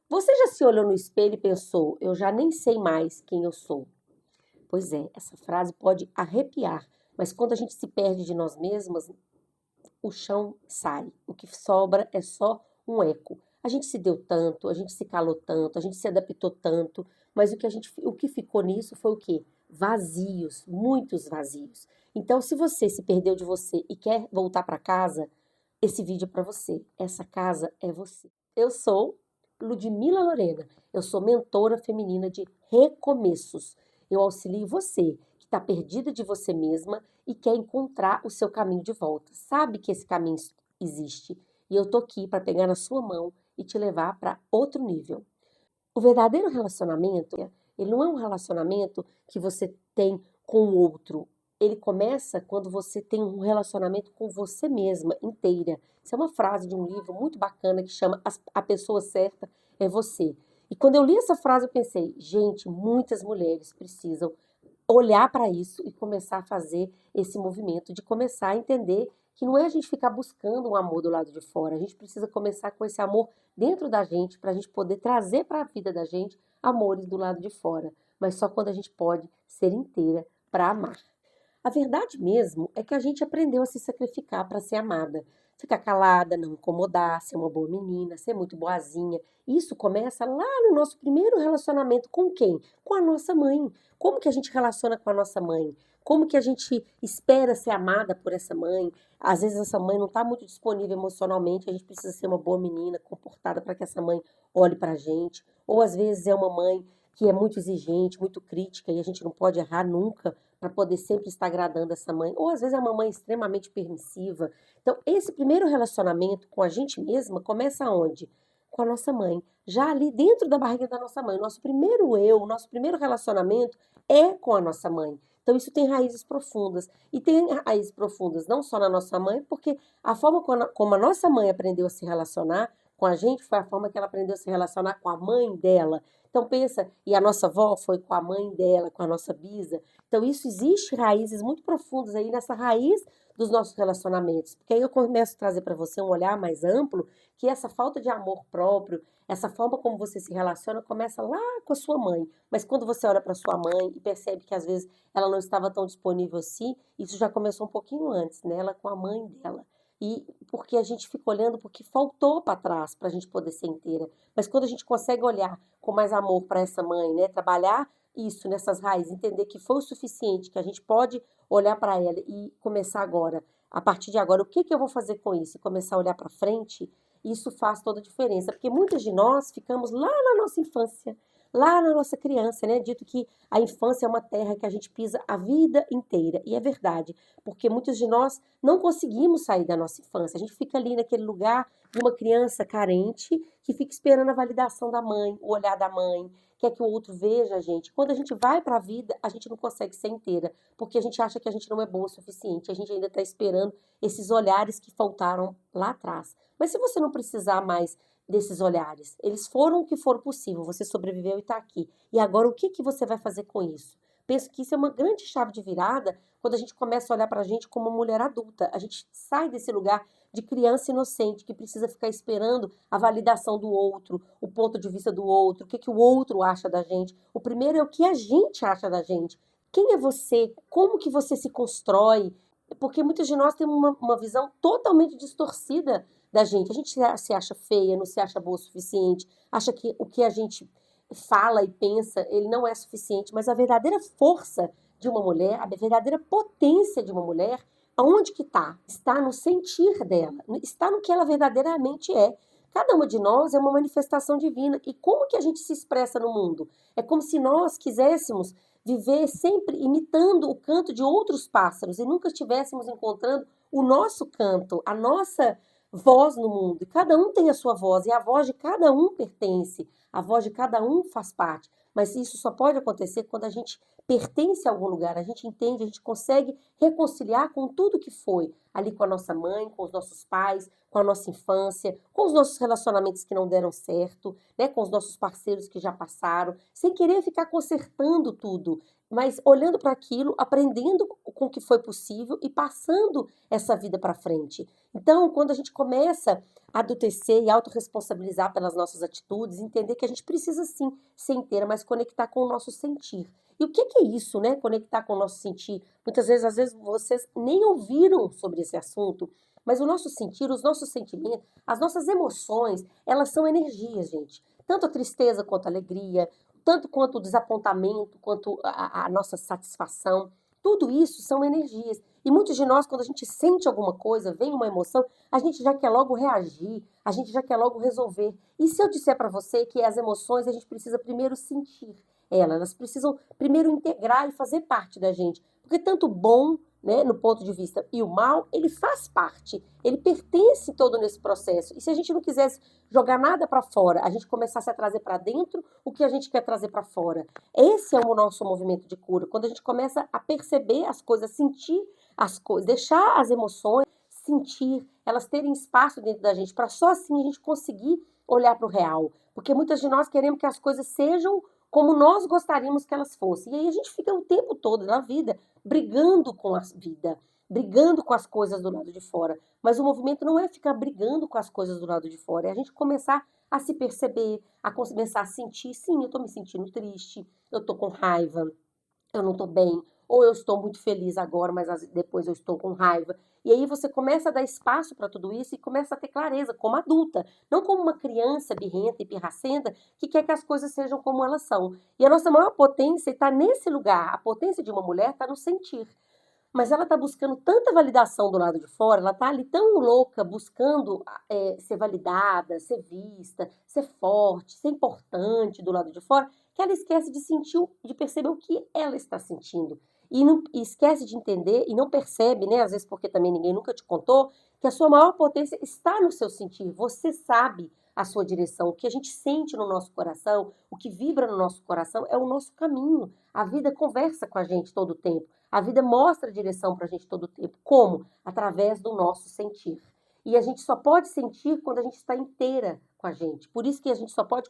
Você já se olhou no espelho e pensou, eu já nem sei mais quem eu sou? Pois é, essa frase pode arrepiar, mas quando a gente se perde de nós mesmas, o chão sai. O que sobra é só um eco. A gente se deu tanto, a gente se calou tanto, a gente se adaptou tanto, mas o que ficou nisso foi o quê? Vazios, muitos vazios. Então, se você se perdeu de você e quer voltar para casa, esse vídeo é para você. Essa casa é você. Eu sou Ludmila Lorena. Eu sou mentora feminina de recomeços. Eu auxilio você que está perdida de você mesma e quer encontrar o seu caminho de volta. Sabe que esse caminho existe e eu tô aqui para pegar na sua mão e te levar para outro nível. O verdadeiro relacionamento, ele não é um relacionamento que você tem com o outro. Ele começa quando você tem um relacionamento com você mesma inteira. Isso é uma frase de um livro muito bacana que chama A Pessoa Certa é Você. E quando eu li essa frase, eu pensei, gente, muitas mulheres precisam olhar para isso e começar a fazer esse movimento de começar a entender que não é a gente ficar buscando um amor do lado de fora, a gente precisa começar com esse amor dentro da gente para a gente poder trazer para a vida da gente amores do lado de fora, mas só quando a gente pode ser inteira para amar. A verdade mesmo é que a gente aprendeu a se sacrificar para ser amada. Ficar calada, não incomodar, ser uma boa menina, ser muito boazinha. Isso começa lá no nosso primeiro relacionamento com quem? Com a nossa mãe. Como que a gente relaciona com a nossa mãe? Como que a gente espera ser amada por essa mãe? Às vezes essa mãe não está muito disponível emocionalmente, a gente precisa ser uma boa menina, comportada para que essa mãe olhe para a gente. Ou às vezes é uma mãe que é muito exigente, muito crítica e a gente não pode errar nunca para poder sempre estar agradando essa mãe. Ou às vezes é uma mãe extremamente permissiva. Então, esse primeiro relacionamento com a gente mesma começa onde? Com a nossa mãe. Já ali dentro da barriga da nossa mãe. O nosso primeiro eu, o nosso primeiro relacionamento é com a nossa mãe. Então, isso tem raízes profundas. E tem raízes profundas não só na nossa mãe, porque a forma como a nossa mãe aprendeu a se relacionar com a gente foi a forma que ela aprendeu a se relacionar com a mãe dela. Então pensa, e a nossa avó foi com a mãe dela, com a nossa bisa. Então isso existe raízes muito profundas aí nessa raiz dos nossos relacionamentos. Porque aí eu começo a trazer para você um olhar mais amplo, que essa falta de amor próprio, essa forma como você se relaciona começa lá com a sua mãe. Mas quando você olha para sua mãe e percebe que às vezes ela não estava tão disponível assim, isso já começou um pouquinho antes, né? Ela com a mãe dela. E porque a gente fica olhando porque faltou para trás para a gente poder ser inteira. Mas quando a gente consegue olhar com mais amor para essa mãe, né? Trabalhar isso nessas raízes, entender que foi o suficiente, que a gente pode olhar para ela e começar agora, a partir de agora, o que que eu vou fazer com isso? E começar a olhar para frente, isso faz toda a diferença, porque muitas de nós ficamos lá na nossa infância, lá na nossa criança, né? Dito que a infância é uma terra que a gente pisa a vida inteira, e é verdade, porque muitos de nós não conseguimos sair da nossa infância, a gente fica ali naquele lugar de uma criança carente que fica esperando a validação da mãe, o olhar da mãe, quer que o outro veja a gente. Quando a gente vai para a vida, a gente não consegue ser inteira, porque a gente acha que a gente não é boa o suficiente, a gente ainda está esperando esses olhares que faltaram lá atrás. Mas se você não precisar mais desses olhares, eles foram o que for possível, você sobreviveu e está aqui. E agora o que que você vai fazer com isso? Penso que isso é uma grande chave de virada quando a gente começa a olhar para a gente como mulher adulta. A gente sai desse lugar de criança inocente que precisa ficar esperando a validação do outro, o ponto de vista do outro, o que que o outro acha da gente. O primeiro é o que a gente acha da gente. Quem é você? Como que você se constrói? Porque muitas de nós temos uma visão totalmente distorcida da gente. A gente se acha feia, não se acha boa o suficiente, acha que o que a gente fala e pensa, ele não é suficiente, mas a verdadeira força de uma mulher, a verdadeira potência de uma mulher, aonde que está? Está no sentir dela, está no que ela verdadeiramente é. Cada uma de nós é uma manifestação divina. E como que a gente se expressa no mundo? É como se nós quiséssemos viver sempre imitando o canto de outros pássaros e nunca estivéssemos encontrando o nosso canto, a nossa voz no mundo. E cada um tem a sua voz e a voz de cada um pertence, a voz de cada um faz parte. Mas isso só pode acontecer quando a gente pertence a algum lugar, a gente entende, a gente consegue reconciliar com tudo que foi, ali com a nossa mãe, com os nossos pais, com a nossa infância, com os nossos relacionamentos que não deram certo, né, com os nossos parceiros que já passaram, sem querer ficar consertando tudo, mas olhando para aquilo, aprendendo com o que foi possível e passando essa vida para frente. Então, quando a gente começa a adultecer e autorresponsabilizar pelas nossas atitudes, entender que a gente precisa sim ser inteira, mas conectar com o nosso sentir. E o que que é isso, né? Conectar com o nosso sentir. Muitas vezes, às vezes, vocês nem ouviram sobre esse assunto, mas o nosso sentir, os nossos sentimentos, as nossas emoções, elas são energias, gente. Tanto a tristeza quanto a alegria, tanto quanto o desapontamento, quanto a nossa satisfação. Tudo isso são energias. E muitos de nós, quando a gente sente alguma coisa, vem uma emoção, a gente já quer logo reagir, a gente já quer logo resolver. E se eu disser para você que as emoções a gente precisa primeiro sentir elas precisam primeiro integrar e fazer parte da gente. Porque tanto o bom, né, no ponto de vista, e o mal, ele faz parte, ele pertence todo nesse processo. E se a gente não quisesse jogar nada para fora, a gente começasse a trazer para dentro o que a gente quer trazer para fora. Esse é o nosso movimento de cura. Quando a gente começa a perceber as coisas, sentir as coisas, deixar as emoções sentir, elas terem espaço dentro da gente, para só assim a gente conseguir olhar para o real. Porque muitas de nós queremos que as coisas sejam como nós gostaríamos que elas fossem. E aí a gente fica o tempo todo na vida brigando com a vida, brigando com as coisas do lado de fora. Mas o movimento não é ficar brigando com as coisas do lado de fora, é a gente começar a se perceber, a começar a sentir, sim, eu estou me sentindo triste, eu estou com raiva, eu não estou bem, ou eu estou muito feliz agora, mas depois eu estou com raiva. E aí você começa a dar espaço para tudo isso e começa a ter clareza como adulta, não como uma criança birrenta e pirracenta que quer que as coisas sejam como elas são. E a nossa maior potência está nesse lugar. A potência de uma mulher está no sentir. Mas ela está buscando tanta validação do lado de fora, ela está ali tão louca buscando ser validada, ser vista, ser forte, ser importante do lado de fora, que ela esquece de sentir, de perceber o que ela está sentindo. E esquece de entender e não percebe, né? Às vezes porque também ninguém nunca te contou, que a sua maior potência está no seu sentir. Você sabe a sua direção, o que a gente sente no nosso coração, o que vibra no nosso coração é o nosso caminho. A vida conversa com a gente todo o tempo. A vida mostra a direção para a gente todo o tempo. Como? Através do nosso sentir. E a gente só pode sentir quando a gente está inteira com a gente. Por isso que a gente só pode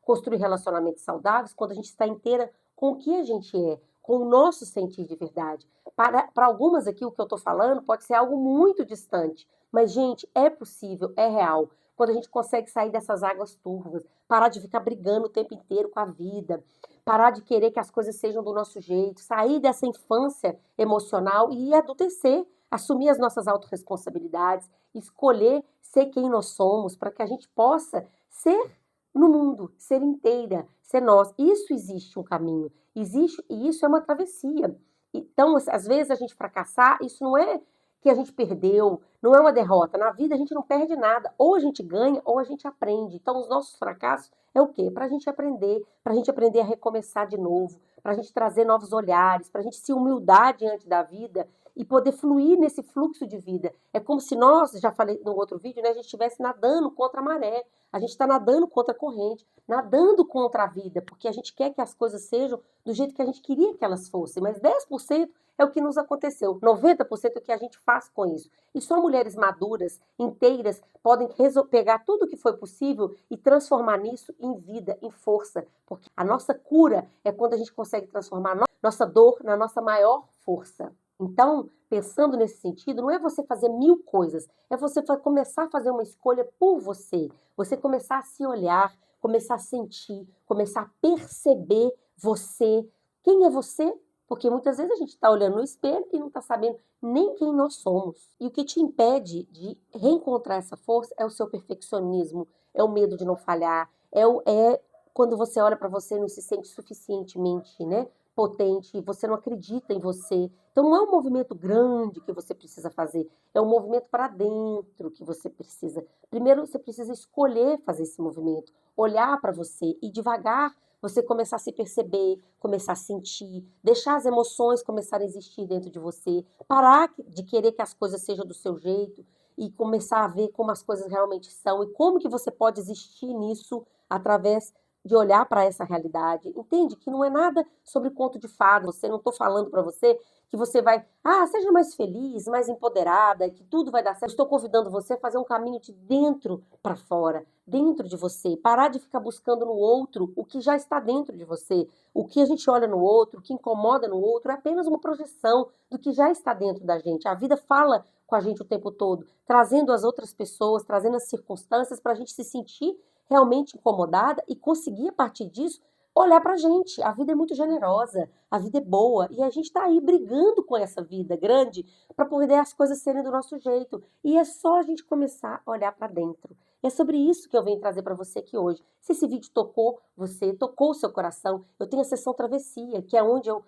construir relacionamentos saudáveis quando a gente está inteira com o que a gente é, com o nosso sentir de verdade. Para algumas aqui, o que eu estou falando pode ser algo muito distante. Mas, gente, é possível, é real. Quando a gente consegue sair dessas águas turvas, parar de ficar brigando o tempo inteiro com a vida, parar de querer que as coisas sejam do nosso jeito, sair dessa infância emocional e adultecer, assumir as nossas autorresponsabilidades, escolher ser quem nós somos, para que a gente possa ser no mundo, ser inteira, ser nós. Isso existe um caminho, existe, e isso é uma travessia. Então, às vezes a gente fracassar, isso não é que a gente perdeu, não é uma derrota. Na vida a gente não perde nada, ou a gente ganha ou a gente aprende. Então, os nossos fracassos é o quê? Para a gente aprender a recomeçar de novo, para a gente trazer novos olhares, para a gente se humildar diante da vida e poder fluir nesse fluxo de vida. É como se nós, já falei no outro vídeo, né, a gente estivesse nadando contra a maré, a gente está nadando contra a corrente, nadando contra a vida, porque a gente quer que as coisas sejam do jeito que a gente queria que elas fossem, mas 10% é o que nos aconteceu, 90% é o que a gente faz com isso. E só mulheres maduras, inteiras, podem pegar tudo o que foi possível e transformar nisso em vida, em força. Porque a nossa cura é quando a gente consegue transformar a nossa dor na nossa maior força. Então, pensando nesse sentido, não é você fazer mil coisas, é você começar a fazer uma escolha por você. Você começar a se olhar, começar a sentir, começar a perceber você. Quem é você? Porque muitas vezes a gente está olhando no espelho e não está sabendo nem quem nós somos. E o que te impede de reencontrar essa força é o seu perfeccionismo, é o medo de não falhar, é quando você olha para você e não se sente suficientemente, né, potente, você não acredita em você. Então não é um movimento grande que você precisa fazer, é um movimento para dentro que você precisa. Primeiro você precisa escolher fazer esse movimento, olhar para você e devagar você começar a se perceber, começar a sentir, deixar as emoções começarem a existir dentro de você, parar de querer que as coisas sejam do seu jeito e começar a ver como as coisas realmente são e como que você pode existir nisso através de olhar para essa realidade. Entende que não é nada sobre conto de fada. Você não estou falando para você que você vai, seja mais feliz, mais empoderada, que tudo vai dar certo. Estou convidando você a fazer um caminho de dentro para fora, dentro de você, parar de ficar buscando no outro o que já está dentro de você. O que a gente olha no outro, o que incomoda no outro, é apenas uma projeção do que já está dentro da gente. A vida fala com a gente o tempo todo, trazendo as outras pessoas, trazendo as circunstâncias para a gente se sentir realmente incomodada e conseguir, a partir disso, olhar pra gente. A vida é muito generosa, a vida é boa e a gente tá aí brigando com essa vida grande para poder as coisas serem do nosso jeito. E é só a gente começar a olhar para dentro. E é sobre isso que eu venho trazer para você aqui hoje. Se esse vídeo tocou você, tocou o seu coração, eu tenho a sessão Travessia, que é onde eu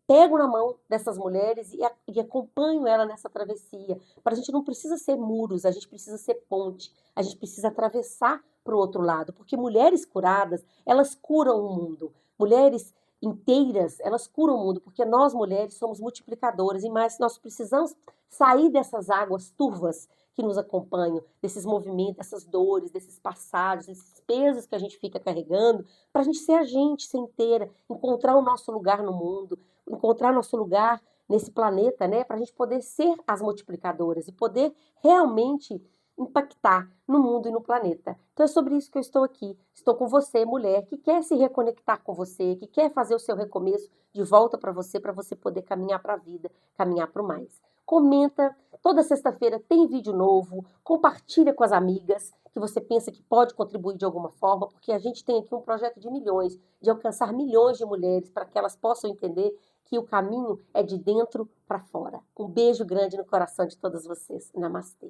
pego na mão dessas mulheres e acompanho ela nessa travessia. Para a gente não precisa ser muros, a gente precisa ser ponte, a gente precisa atravessar para o outro lado, porque mulheres curadas, elas curam o mundo. Mulheres inteiras, elas curam o mundo, porque nós mulheres somos multiplicadoras e mais nós precisamos sair dessas águas turvas que nos acompanham, desses movimentos, dessas dores, desses passados, desses pesos que a gente fica carregando, para a gente ser inteira, encontrar o nosso lugar no mundo, encontrar nosso lugar nesse planeta, né? Para a gente poder ser as multiplicadoras e poder realmente impactar no mundo e no planeta. Então é sobre isso que eu estou aqui. Estou com você, mulher, que quer se reconectar com você, que quer fazer o seu recomeço de volta para você poder caminhar para a vida, caminhar para o mais. Comenta, toda sexta-feira tem vídeo novo, compartilha com as amigas que você pensa que pode contribuir de alguma forma, porque a gente tem aqui um projeto de milhões, de alcançar milhões de mulheres para que elas possam entender que o caminho é de dentro para fora. Um beijo grande no coração de todas vocês. Namastê.